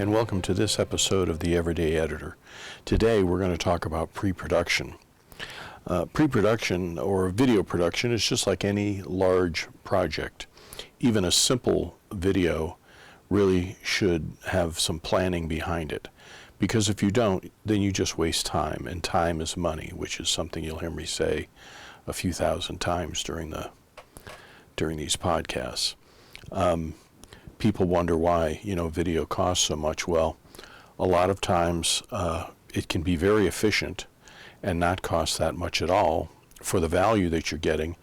and welcome to this episode of The Everyday Editor. Today we're going to talk about pre-production. Pre-production or video production is just like any large project. Even a simple video really should have some planning behind it, because if you don't, then you just waste time, and time is money, which is something you'll hear me say a few thousand times during these podcasts. People wonder why, video costs so much. Well, a lot of times it can be very efficient and not cost that much at all for the value that you're getting,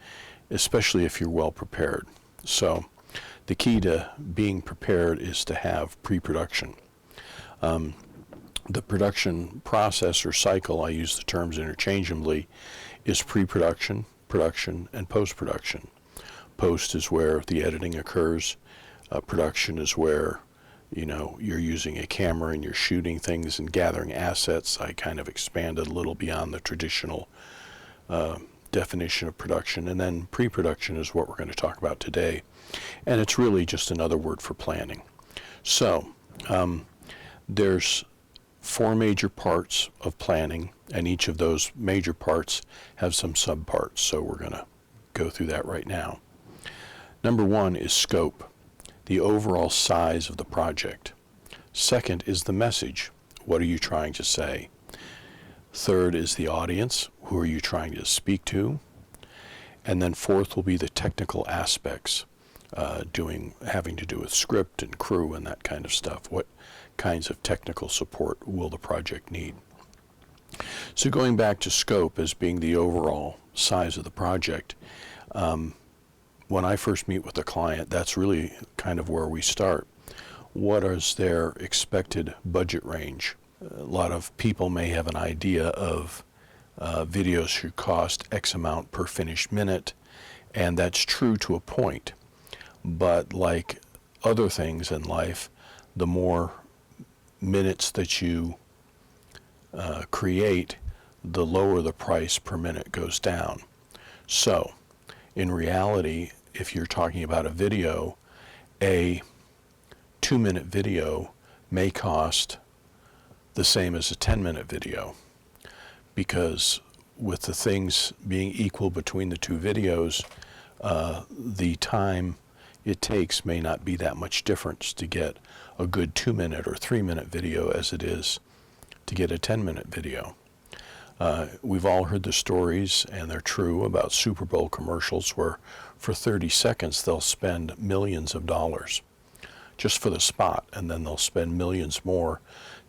especially if you're well prepared. So the key to being prepared is to have pre-production. The production process or cycle, I use the terms interchangeably, is pre-production, production, and post-production. Post is where the editing occurs. Production is where, you're using a camera and you're shooting things and gathering assets. I kind of expanded a little beyond the traditional definition of production. And then pre-production is what we're going to talk about today. And it's really just another word for planning. So there's 4 major parts of planning, and each of those major parts have some subparts. So we're going to go through that right now. Number 1 is scope, the overall size of the project. Second is the message. What are you trying to say? Third is the audience. Who are you trying to speak to? And then fourth will be the technical aspects, having to do with script and crew and that kind of stuff. What kinds of technical support will the project need? So going back to scope as being the overall size of the project, when I first meet with a client, that's really kind of where we start. What is their expected budget range? A lot of people may have an idea of videos should cost X amount per finished minute, and that's true to a point. But like other things in life, the more minutes that you create, the lower the price per minute goes down. So, in reality, if you're talking about a video, a 2-minute video may cost the same as a 10-minute video, because with the things being equal between the 2 videos, the time it takes may not be that much difference to get a good 2-minute or 3-minute video as it is to get a 10-minute video. We've all heard the stories, and they're true, about Super Bowl commercials where for 30 seconds they'll spend millions of dollars just for the spot, and then they'll spend millions more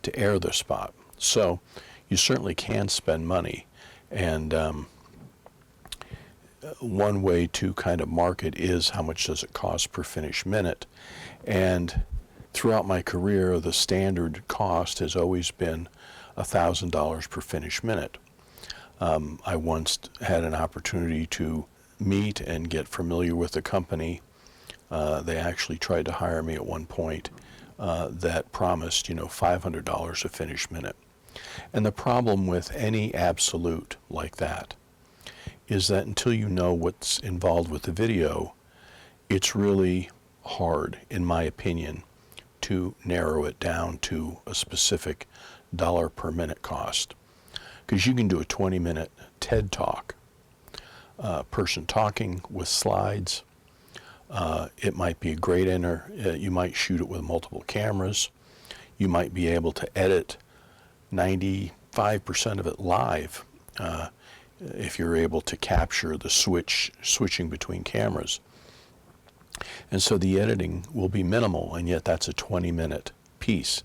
to air the spot. So you certainly can spend money, and one way to kind of market is how much does it cost per finished minute. And throughout my career, the standard cost has always been $1,000 per finished minute. I once had an opportunity to meet and get familiar with the company. They actually tried to hire me at one point that promised, $500 a finished minute. And the problem with any absolute like that is that until you know what's involved with the video, it's really hard, in my opinion, to narrow it down to a specific dollar per minute cost. Because you can do a 20-minute TED Talk, person talking with slides. It might be a great you might shoot it with multiple cameras. You might be able to edit 95% of it live if you're able to capture the switching between cameras. And so the editing will be minimal, and yet that's a 20-minute piece.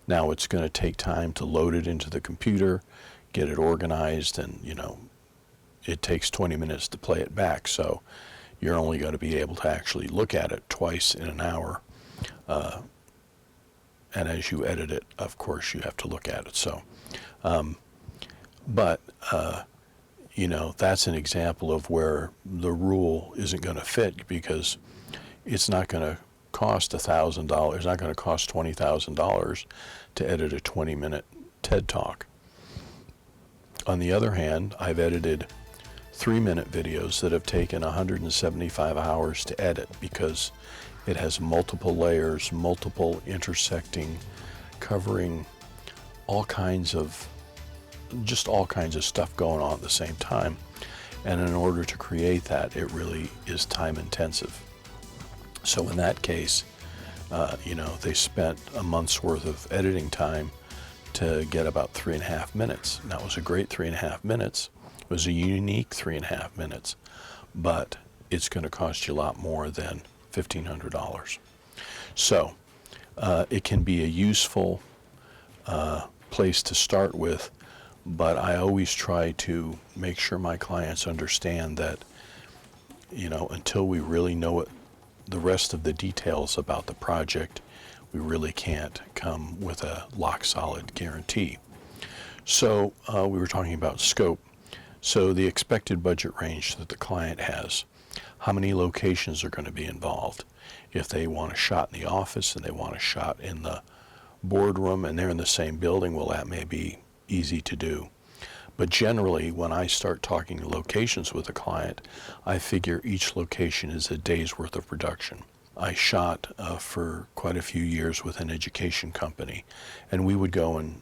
Now it's going to take time to load it into the computer, get it organized, and it takes 20 minutes to play it back. So you're only going to be able to actually look at it twice in an hour. And as you edit it, of course, you have to look at it. So, that's an example of where the rule isn't going to fit, because it's not going to cost $1,000. It's not going to cost $20,000 to edit a 20-minute TED Talk. On the other hand, I've edited 3-minute videos that have taken 175 hours to edit, because it has multiple layers, multiple intersecting covering all kinds of stuff going on at the same time. And in order to create that, it really is time intensive. So in that case, they spent a month's worth of editing time to get about 3.5 minutes. Now, it was a great 3.5 minutes. It was a unique 3.5 minutes, but it's going to cost you a lot more than $1,500. So it can be a useful place to start with, but I always try to make sure my clients understand that, until we really know the rest of the details about the project, we really can't come with a lock-solid guarantee. So we were talking about scope. So the expected budget range that the client has, how many locations are going to be involved? If they want a shot in the office and they want a shot in the boardroom and they're in the same building, well, that may be easy to do. But generally, when I start talking locations with a client, I figure each location is a day's worth of production. I shot for quite a few years with an education company, and we would go and,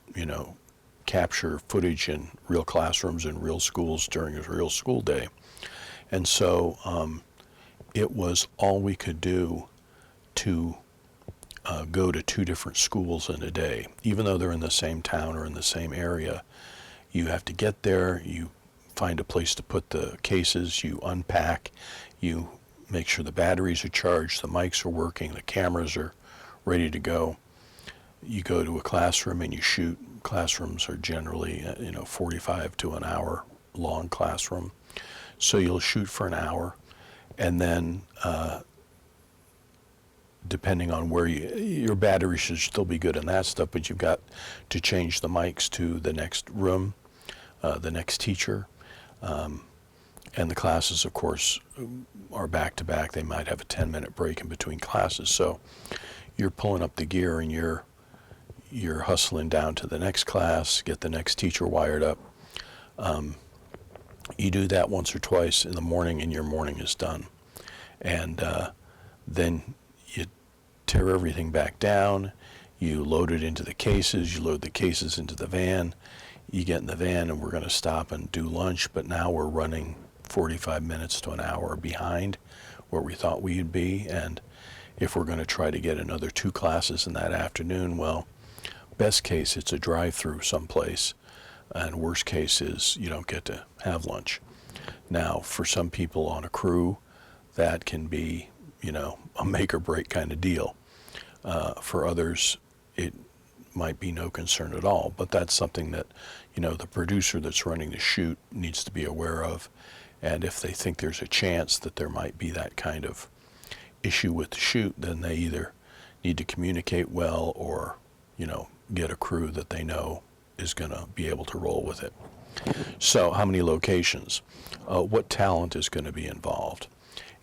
capture footage in real classrooms and real schools during a real school day. And so it was all we could do to go to 2 different schools in a day. Even though they're in the same town or in the same area, you have to get there, you find a place to put the cases, you unpack, you make sure the batteries are charged, the mics are working, the cameras are ready to go. You go to a classroom and you shoot. Classrooms are generally, 45 to an hour long classroom. So you'll shoot for an hour, and then depending on where your battery should still be good in that stuff, but you've got to change the mics to the next room, the next teacher. And the classes, of course, are back to back. They might have a 10-minute break in between classes. So you're pulling up the gear and you're hustling down to the next class, get the next teacher wired up. You do that once or twice in the morning and your morning is done. And then you tear everything back down, you load it into the cases, you load the cases into the van, you get in the van and we're going to stop and do lunch, but now we're running 45 minutes to an hour behind where we thought we'd be. And if we're going to try to get another 2 classes in that afternoon, well, best case, it's a drive-through someplace, and worst case is you don't get to have lunch. Now, for some people on a crew, that can be, a make or break kind of deal. For others, it might be no concern at all, but that's something that, the producer that's running the shoot needs to be aware of. And if they think there's a chance that there might be that kind of issue with the shoot, then they either need to communicate well or, get a crew that they know is going to be able to roll with it. So how many locations? What talent is going to be involved?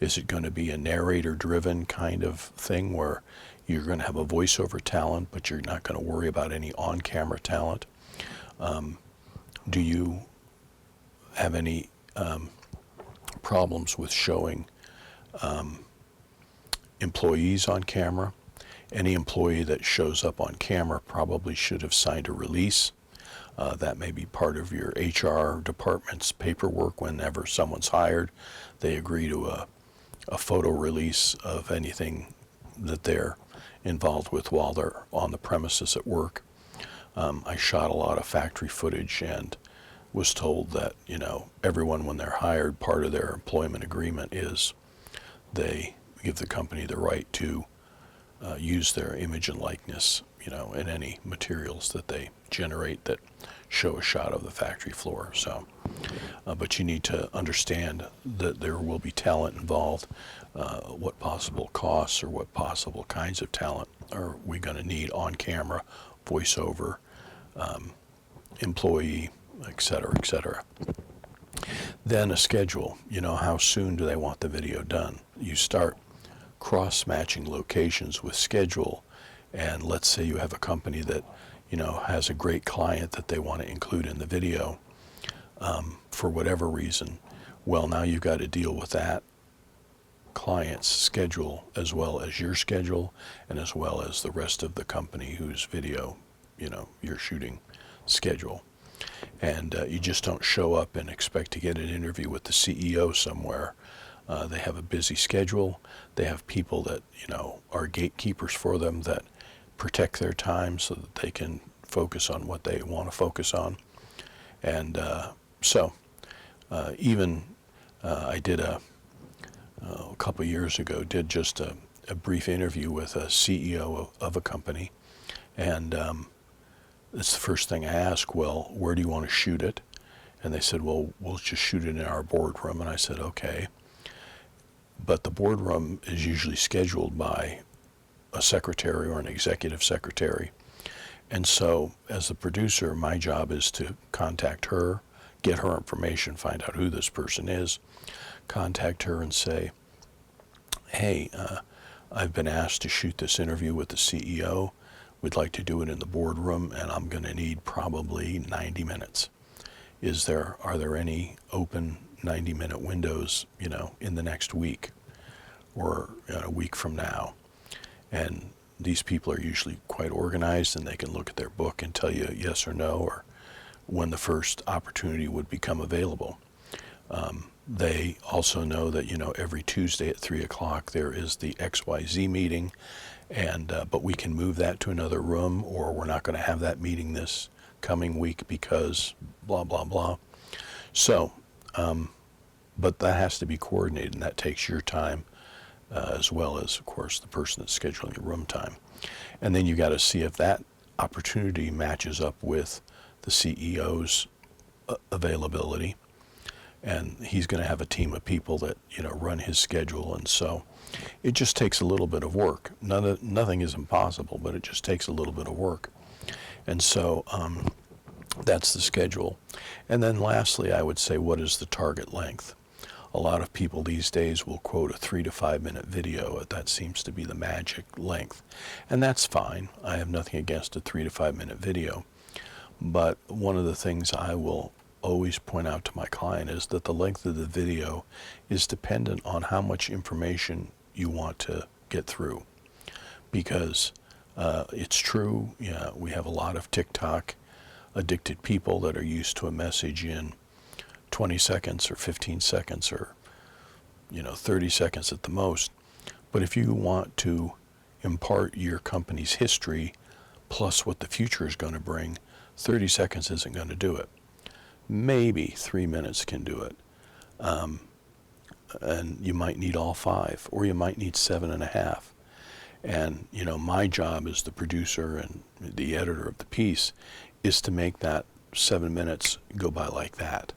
Is it going to be a narrator-driven kind of thing where you're going to have a voiceover talent, but you're not going to worry about any on-camera talent? Do you have any problems with showing employees on camera? Any employee that shows up on camera probably should have signed a release. That may be part of your HR department's paperwork. Whenever someone's hired, they agree to a photo release of anything that they're involved with while they're on the premises at work. I shot a lot of factory footage and was told that, everyone when they're hired, part of their employment agreement is they give the company the right to use their image and likeness, in any materials that they generate that show a shot of the factory floor. So, but you need to understand that there will be talent involved. What possible costs or what possible kinds of talent are we going to need on camera, voiceover, employee, et cetera, et cetera. Then a schedule. How soon do they want the video done? You start cross-matching locations with schedule, and let's say you have a company that has a great client that they want to include in the video for whatever reason. Well, now you've got to deal with that client's schedule as well as your schedule and as well as the rest of the company whose video your shooting schedule. And you just don't show up and expect to get an interview with the CEO somewhere. They have a busy schedule. They have people that, are gatekeepers for them that protect their time so that they can focus on what they want to focus on. And so even I did a couple of years ago, did just a brief interview with a CEO of a company. And it's the first thing I asked, well, where do you want to shoot it? And they said, well, we'll just shoot it in our boardroom. And I said, okay. But the boardroom is usually scheduled by a secretary or an executive secretary. And so as the producer, my job is to contact her, get her information, find out who this person is, contact her and say, hey, I've been asked to shoot this interview with the CEO. We'd like to do it in the boardroom, and I'm going to need probably 90 minutes. Are there any open 90-minute windows, in the next week or a week from now? And these people are usually quite organized, and they can look at their book and tell you yes or no, or when the first opportunity would become available. They also know that, every Tuesday at 3 o'clock there is the XYZ meeting, and but we can move that to another room, or we're not going to have that meeting this coming week because blah, blah, blah. So, but that has to be coordinated, and that takes your time as well as, of course, the person that's scheduling the room time. And then you got to see if that opportunity matches up with the CEO's availability. And he's going to have a team of people that, run his schedule. And so it just takes a little bit of work. Nothing is impossible, but it just takes a little bit of work. And so that's the schedule. And then lastly, I would say, what is the target length? A lot of people these days will quote a 3 to 5 minute video. That seems to be the magic length. And that's fine. I have nothing against a 3 to 5 minute video. But one of the things I will always point out to my client is that the length of the video is dependent on how much information you want to get through. Because it's true, we have a lot of TikTok addicted people that are used to a message in 20 seconds or 15 seconds or 30 seconds at the most. But if you want to impart your company's history plus what the future is going to bring, 30 seconds isn't going to do it. Maybe 3 minutes can do it. And you might need all 5, or you might need 7.5. And, my job as the producer and the editor of the piece is to make that 7 minutes go by like that.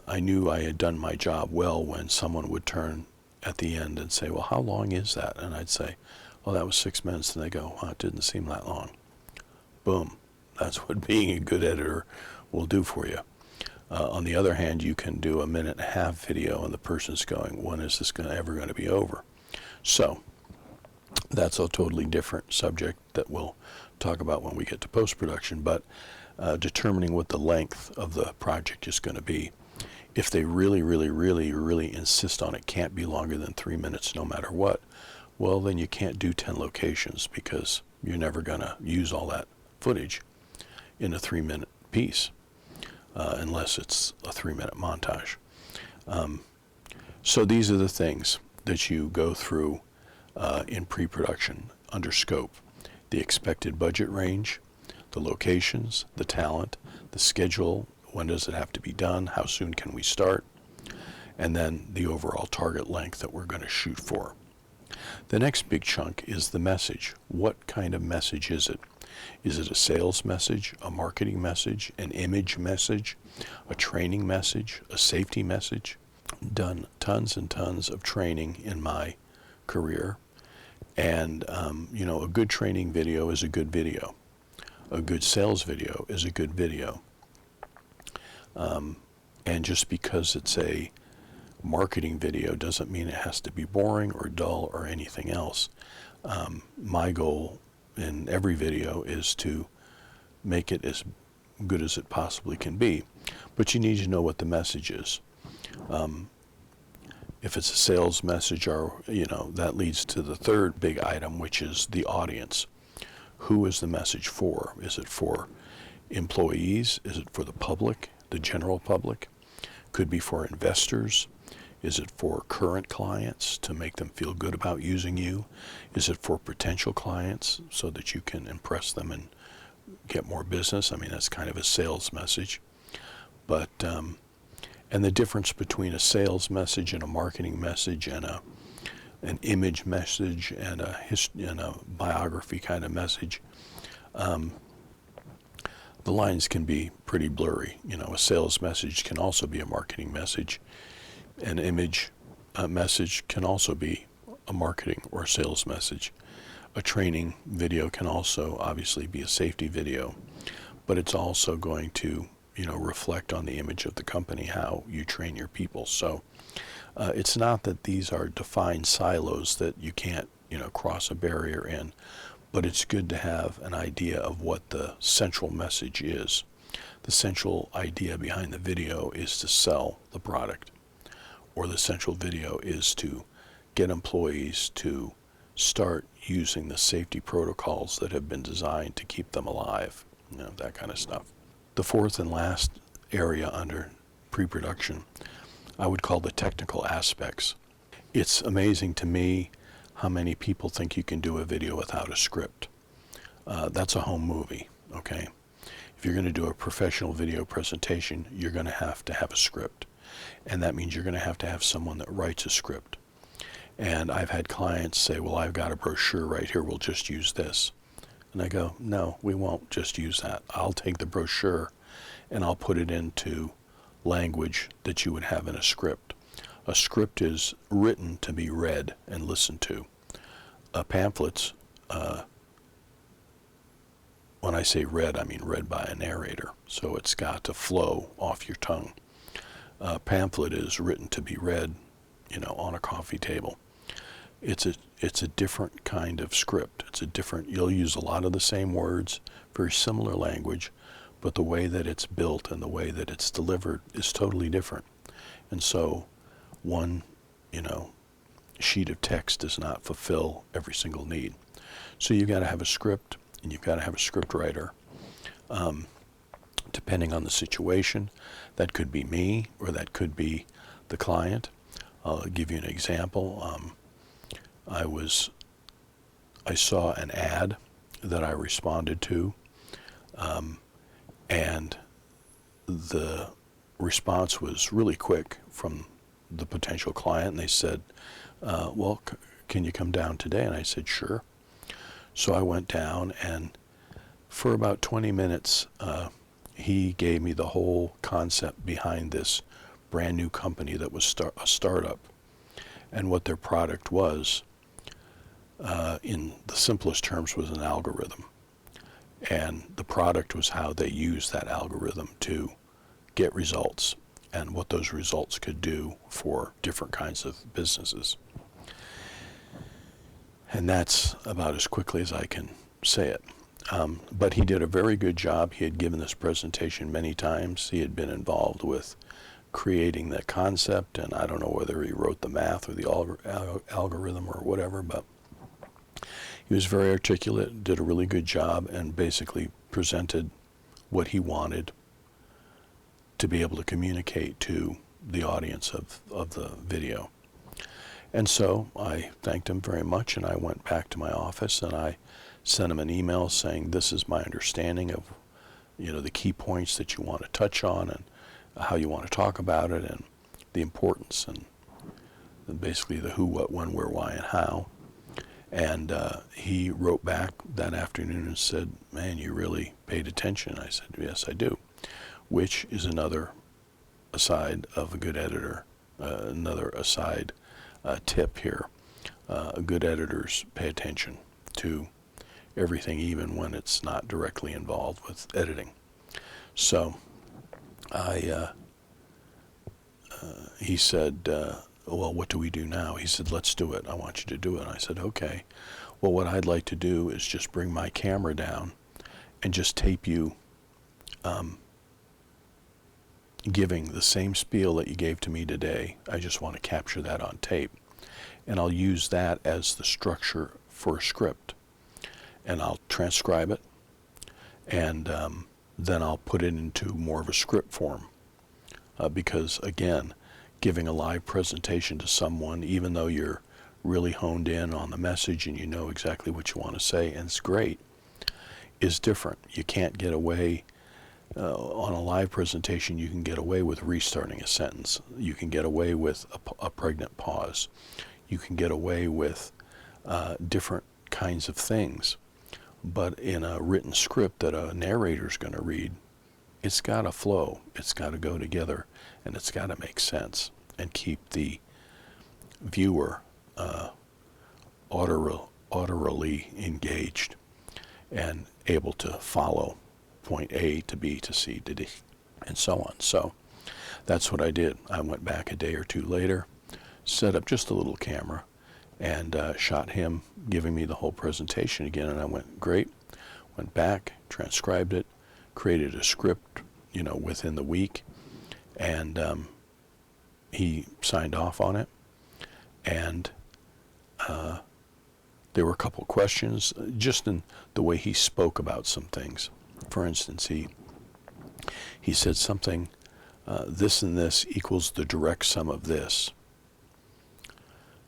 I knew I had done my job well when someone would turn at the end and say, well, how long is that? And I'd say, well, that was 6 minutes. And they go, well, it didn't seem that long. Boom. That's what being a good editor will do for you. On the other hand, you can do a 1.5-minute video and the person's going, when is this ever going to be over? So that's a totally different subject that we'll talk about when we get to post-production. But determining what the length of the project is going to be. If they really, really, really, really insist on it can't be longer than 3 minutes no matter what, well, then you can't do 10 locations because you're never going to use all that footage in a 3-minute piece, unless it's a 3-minute montage. So these are the things that you go through in pre-production under scope. The expected budget range, the locations, the talent, the schedule, when does it have to be done, how soon can we start, and then the overall target length that we're going to shoot for. The next big chunk is the message. What kind of message is it? Is it a sales message, a marketing message, an image message, a training message, a safety message? Done tons and tons of training in my career. And, a good training video is a good video. A good sales video is a good video. And just because it's a marketing video doesn't mean it has to be boring or dull or anything else. My goal in every video is to make it as good as it possibly can be. But you need to know what the message is. If it's a sales message, or that leads to the third big item, which is the audience. who is the message for? Is it for employees? Is it for the public, the general public? Could be for investors. Is it for current clients to make them feel good about using you? Is it for potential clients so that you can impress them and get more business? I mean, that's kind of a sales message. But and the difference between a sales message and a marketing message and an image message and a biography kind of message, the lines can be pretty blurry. You know, a sales message can also be a marketing message. An image message can also be a marketing or sales message. A training video can also obviously be a safety video, but it's also going to, you know, reflect on the image of the company, how you train your people. So it's not that these are defined silos that you can't, you know, cross a barrier in, but it's good to have an idea of what the central message is. The central idea behind the video is to sell the product, or the central video is to get employees to start using the safety protocols that have been designed to keep them alive, you know, that kind of stuff. The fourth and last area under pre-production, I would call the technical aspects. It's amazing to me how many people think you can do a video without a script. That's a home movie, okay? If you're going to do a professional video presentation, you're going to have a script. And that means you're going to have someone that writes a script. And I've had clients say, well, I've got a brochure right here, we'll just use this. And I go, no, we won't just use that. I'll take the brochure and I'll put it into language that you would have in a script. A script is written to be read and listened to. Pamphlets, when I say read, I mean read by a narrator. So it's got to flow off your tongue. A pamphlet is written to be read, you know, on a coffee table. It's a different kind of script. You'll use a lot of the same words, very similar language, but the way that it's built and the way that it's delivered is totally different. And so one, you know, sheet of text does not fulfill every single need. So you've got to have a script, and you've got to have a script writer. Depending on the situation, that could be me or that could be the client. I'll give you an example. I saw an ad that I responded to, and the response was really quick from the potential client. And they said, well, can you come down today? And I said, sure. So I went down, and for about 20 minutes, he gave me the whole concept behind this brand new company that was a startup, and what their product was, in the simplest terms, was an algorithm. And the product was how they used that algorithm to get results and what those results could do for different kinds of businesses. And that's about as quickly as I can say it. But he did a very good job. He had given this presentation many times. He had been involved with creating the concept, and I don't know whether he wrote the math or the algorithm or whatever, but he was very articulate, did a really good job, and basically presented what he wanted to be able to communicate to the audience of the video. And so I thanked him very much, and I went back to my office, and I sent him an email saying, this is my understanding of, you know, the key points that you want to touch on and how you want to talk about it and the importance and basically the who, what, when, where, why, and how. And he wrote back that afternoon and said, man, you really paid attention. I said, yes, I do, which is another aside of a good editor, another aside tip here. Good editors pay attention to everything, even when it's not directly involved with editing. So he said, well, what do we do now? He said, let's do it. I want you to do it. And I said, okay. Well, what I'd like to do is just bring my camera down and just tape you giving the same spiel that you gave to me today. I just want to capture that on tape. And I'll use that as the structure for a script. and I'll transcribe it, and then I'll put it into more of a script form. Because again, giving a live presentation to someone, even though you're really honed in on the message and you know exactly what you want to say, and it's great, is different. You can't get away on a live presentation. You can get away with restarting a sentence. You can get away with a pregnant pause. You can get away with different kinds of things. But in a written script that a narrator's going to read, it's got to flow, it's got to go together, and it's got to make sense and keep the viewer auditorily engaged and able to follow point A to B to C to D, and so on. So that's what I did. I went back a day or two later, set up just a little camera, and shot him giving me the whole presentation again, and I went, great. Went back, transcribed it, created a script, within the week, and he signed off on it. And there were a couple questions just in the way he spoke about some things. For instance, he said something, this and this equals the direct sum of this.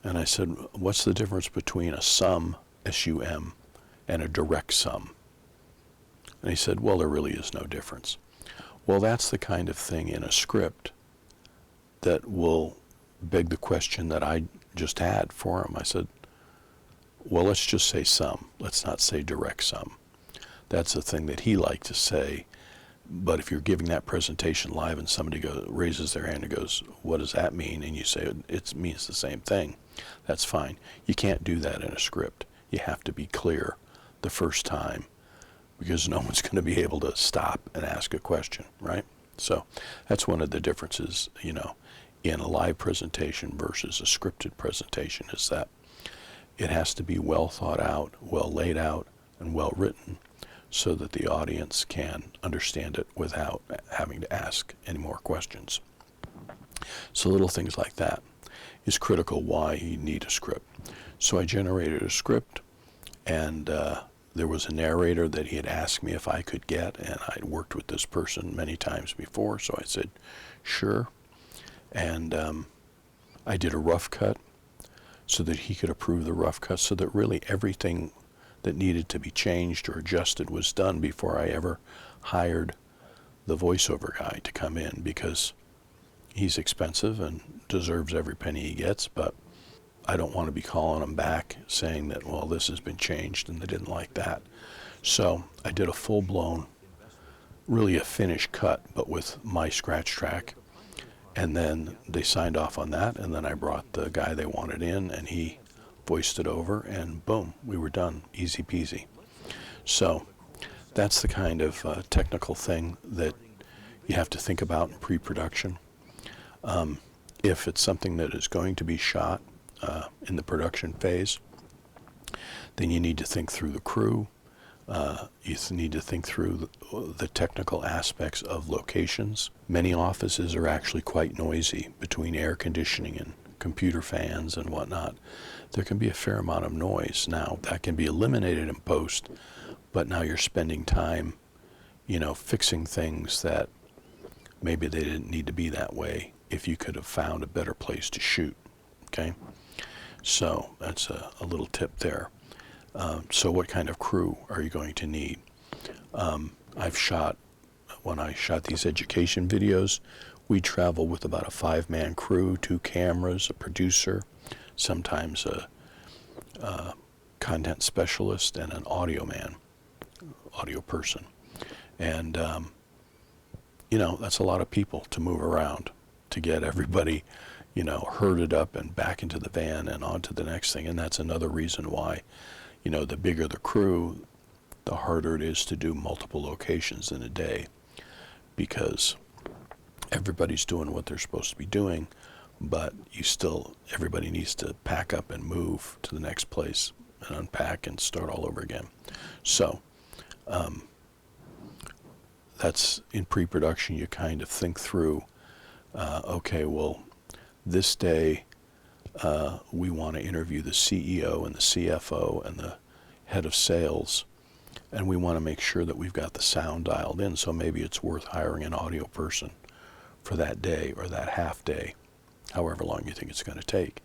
And I said, what's the difference between a sum, S-U-M, and a direct sum? And he said, well, there really is no difference. Well, that's the kind of thing in a script that will beg the question that I just had for him. I said, well, let's just say sum. Let's not say direct sum. That's the thing that he liked to say. But if you're giving that presentation live and somebody raises their hand and goes, what does that mean? And you say, it means the same thing. That's fine. You can't do that in a script. You have to be clear the first time, because no one's going to be able to stop and ask a question, right? So that's one of the differences, in a live presentation versus a scripted presentation, is that it has to be well thought out, well laid out, and well written, so that the audience can understand it without having to ask any more questions. So little things like that is critical why you need a script. So I generated a script, and there was a narrator that he had asked me if I could get, and I'd worked with this person many times before, so I said, sure. And I did a rough cut so that he could approve the rough cut, so that really everything that needed to be changed or adjusted was done before I ever hired the voiceover guy to come in, because he's expensive and deserves every penny he gets, but I don't want to be calling him back saying that, well, this has been changed and they didn't like that. So I did a full-blown, really a finished cut, but with my scratch track. And then they signed off on that, and then I brought the guy they wanted in, and he voiced it over, and boom, we were done. Easy peasy. So that's the kind of technical thing that you have to think about in pre-production. If it's something that is going to be shot in the production phase, then you need to think through the crew. You need to think through the technical aspects of locations. Many offices are actually quite noisy between air conditioning and computer fans and whatnot. There can be a fair amount of noise. Now, that can be eliminated in post, but now you're spending time, fixing things that maybe they didn't need to be that way if you could have found a better place to shoot, okay? So that's a little tip there. So what kind of crew are you going to need? When I shot these education videos, we travel with about a 5-man crew, 2 cameras, a producer, sometimes a content specialist, and an audio person. And, that's a lot of people to move around to get everybody, herded up and back into the van and on to the next thing. And that's another reason why, the bigger the crew, the harder it is to do multiple locations in a day, because everybody's doing what they're supposed to be doing, but everybody needs to pack up and move to the next place and unpack and start all over again. So that's in pre-production. You kind of think through, okay, well, this day we want to interview the CEO and the CFO and the head of sales, and we want to make sure that we've got the sound dialed in. So maybe it's worth hiring an audio person for that day or that half day, however long you think it's going to take.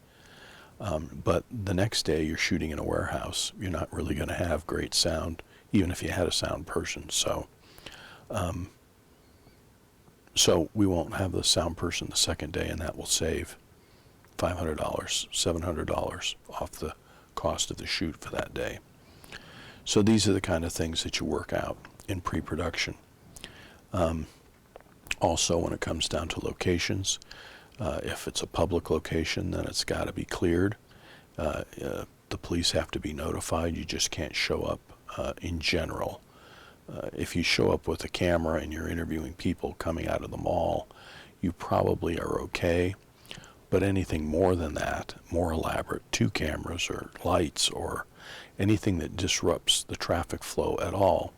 But the next day you're shooting in a warehouse. You're not really going to have great sound, even if you had a sound person. So we won't have the sound person the second day, and that will save $500, $700 off the cost of the shoot for that day. So these are the kind of things that you work out in pre-production. Also, when it comes down to locations, if it's a public location, then it's got to be cleared. The police have to be notified. You just can't show up in general. If you show up with a camera and you're interviewing people coming out of the mall, you probably are okay. But anything more than that, more elaborate, 2 cameras or lights or anything that disrupts the traffic flow at all,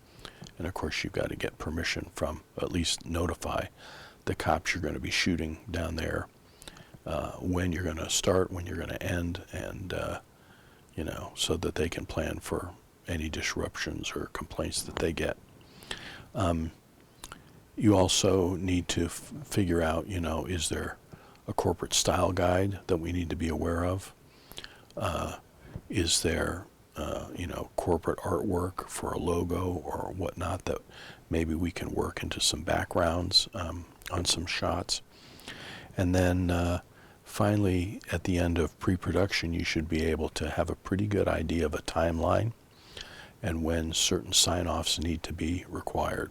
and of course you've got to get permission from, at least notify the cops you're going to be shooting down there, when you're going to start, when you're going to end, and so that they can plan for any disruptions or complaints that they get. You also need to figure out, is there a corporate style guide that we need to be aware of? Is there, corporate artwork for a logo or whatnot that maybe we can work into some backgrounds on some shots? And then finally, at the end of pre-production, you should be able to have a pretty good idea of a timeline and when certain sign-offs need to be required.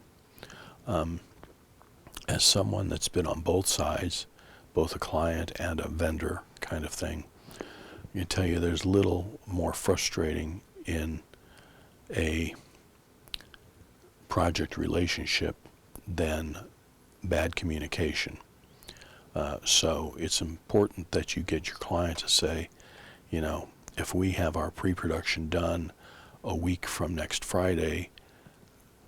As someone that's been on both sides, both a client and a vendor kind of thing, I can tell you there's little more frustrating in a project relationship than bad communication. So it's important that you get your client to say, if we have our pre-production done a week from next Friday,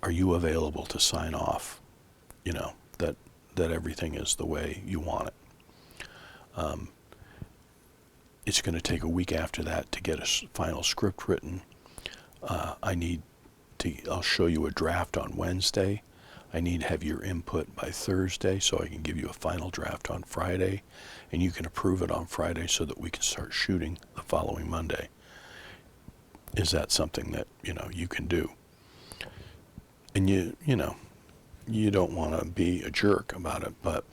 are you available to sign off? That everything is the way you want it. It's going to take a week after that to get a final script written. I'll show you a draft on Wednesday. I need to have your input by Thursday so I can give you a final draft on Friday, and you can approve it on Friday so that we can start shooting the following Monday. Is that something that, you can do? And you don't want to be a jerk about it, but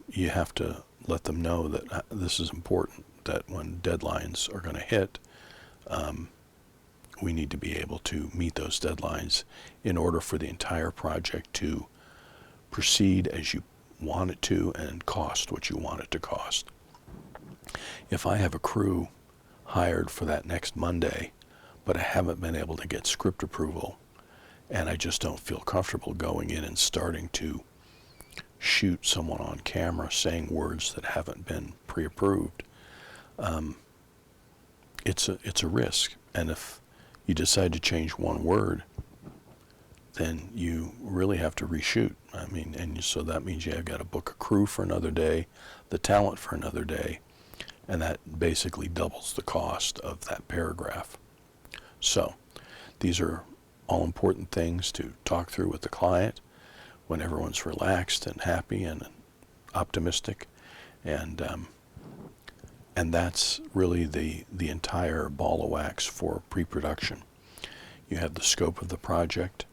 you have to let them know that this is important, that when deadlines are going to hit, we need to be able to meet those deadlines in order for the entire project to proceed as you want it to and cost what you want it to cost. If I have a crew hired for that next Monday, but I haven't been able to get script approval, and I just don't feel comfortable going in and starting to shoot someone on camera saying words that haven't been pre-approved, it's a risk. And if you decide to change one word, then you really have to reshoot. So that means you've got to book a crew for another day, the talent for another day, and that basically doubles the cost of that paragraph. So these are all important things to talk through with the client when everyone's relaxed and happy and optimistic, and that's really the entire ball of wax for pre-production. You have the scope of the project,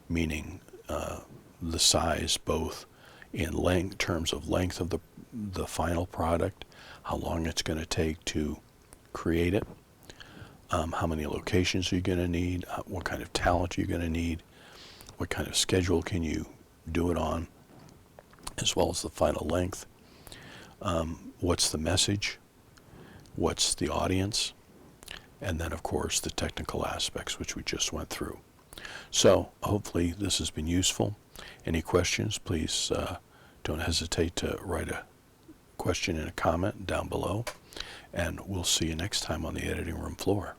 meaning the size both in terms of length of the final product, how long it's going to take to create it, how many locations are you going to need, what kind of talent are you going to need, what kind of schedule can you do it on, as well as the final length. What's the message? What's the audience? And then, of course, the technical aspects, which we just went through. So hopefully this has been useful. Any questions, please don't hesitate to write a question and a comment down below. And we'll see you next time on the editing room floor.